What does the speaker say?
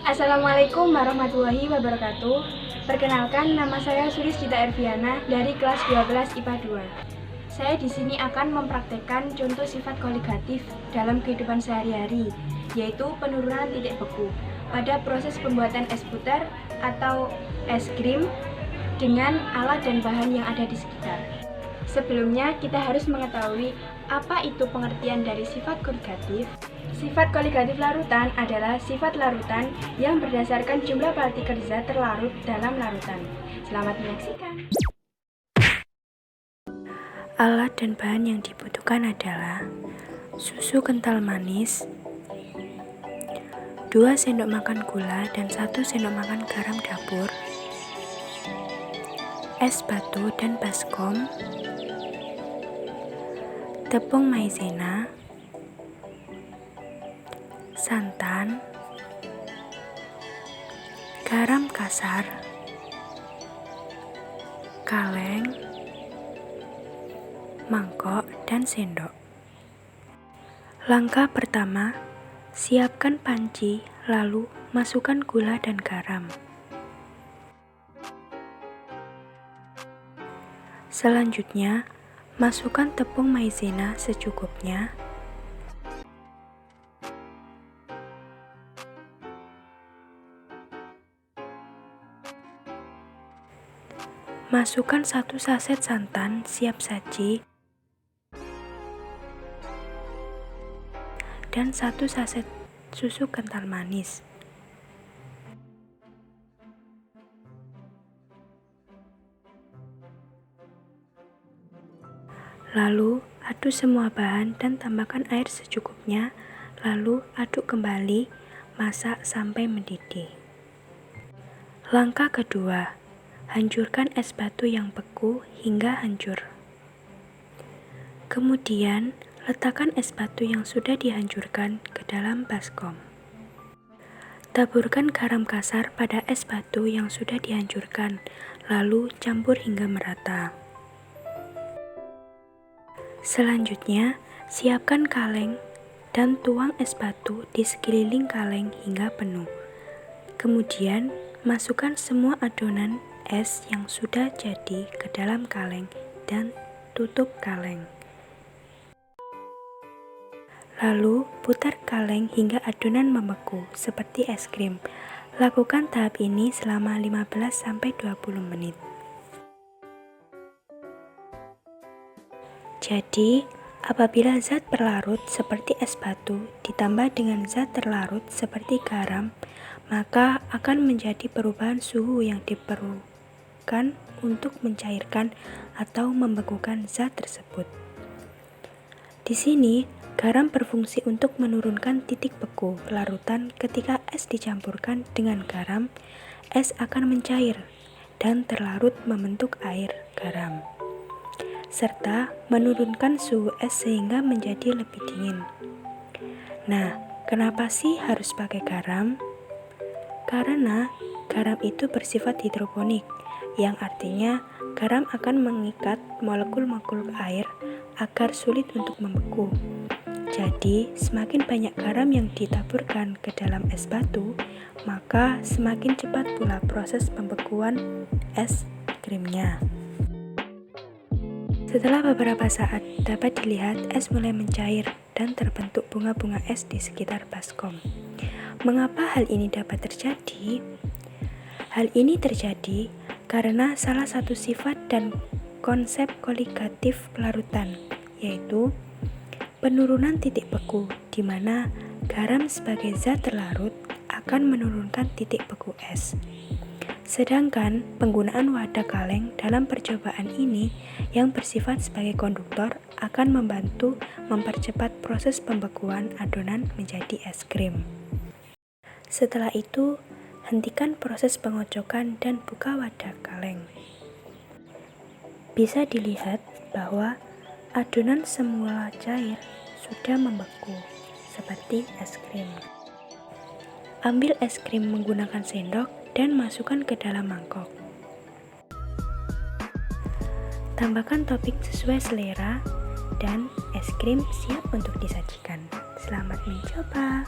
Assalamualaikum warahmatullahi wabarakatuh. Perkenalkan, nama saya Suristita Erviana dari kelas 12 IPA 2. Saya di sini akan mempraktekkan contoh sifat koligatif dalam kehidupan sehari-hari, yaitu penurunan titik beku pada proses pembuatan es puter atau es krim dengan alat dan bahan yang ada di sekitar. Sebelumnya, kita harus mengetahui apa itu pengertian dari sifat koligatif. Sifat koligatif larutan adalah sifat larutan yang berdasarkan jumlah partikel zat terlarut dalam larutan. Selamat menyaksikan. Alat dan bahan yang dibutuhkan adalah susu kental manis, 2 sendok makan gula dan 1 sendok makan garam dapur, es batu dan baskom, tepung maizena, santan, garam kasar, kaleng, mangkok, dan sendok. Langkah pertama, siapkan panci, lalu masukkan gula dan garam. Selanjutnya, masukkan tepung maizena secukupnya. Masukkan 1 saset santan siap saji dan 1 saset susu kental manis. Lalu aduk semua bahan dan tambahkan air secukupnya, lalu aduk kembali, masak sampai mendidih. Langkah kedua, hancurkan es batu yang beku hingga hancur. Kemudian, letakkan es batu yang sudah dihancurkan ke dalam baskom. Taburkan garam kasar pada es batu yang sudah dihancurkan, lalu campur hingga merata. Selanjutnya, siapkan kaleng dan tuang es batu di sekeliling kaleng hingga penuh. Kemudian, masukkan semua adonan es yang sudah jadi ke dalam kaleng dan tutup kaleng. Lalu putar kaleng hingga adonan membeku seperti es krim. Lakukan tahap ini selama 15-20 menit. Jadi, apabila zat berlarut seperti es batu ditambah dengan zat terlarut seperti garam, maka akan menjadi perubahan suhu yang diperlukan untuk mencairkan atau membekukan zat tersebut. Di sini, garam berfungsi untuk menurunkan titik beku larutan. Ketika es dicampurkan dengan garam, es akan mencair dan terlarut membentuk air garam, serta menurunkan suhu es sehingga menjadi lebih dingin. Nah, kenapa sih harus pakai garam? Karena garam itu bersifat hidroponik, yang artinya garam akan mengikat molekul-molekul air agar sulit untuk membeku. Jadi, semakin banyak garam yang ditaburkan ke dalam es batu, maka semakin cepat pula proses pembekuan es krimnya. Setelah beberapa saat, dapat dilihat es mulai mencair dan terbentuk bunga-bunga es di sekitar baskom. Mengapa hal ini dapat terjadi? Hal ini terjadi karena salah satu sifat dan konsep koligatif larutan, yaitu penurunan titik beku, di mana garam sebagai zat terlarut akan menurunkan titik beku es. Sedangkan penggunaan wadah kaleng dalam percobaan ini yang bersifat sebagai konduktor akan membantu mempercepat proses pembekuan adonan menjadi es krim. Setelah itu, hentikan proses pengocokan dan buka wadah kaleng. Bisa dilihat bahwa adonan semula cair sudah membeku seperti es krim. Ambil es krim menggunakan sendok dan masukkan ke dalam mangkok. Tambahkan topping sesuai selera dan es krim siap untuk disajikan. Selamat mencoba!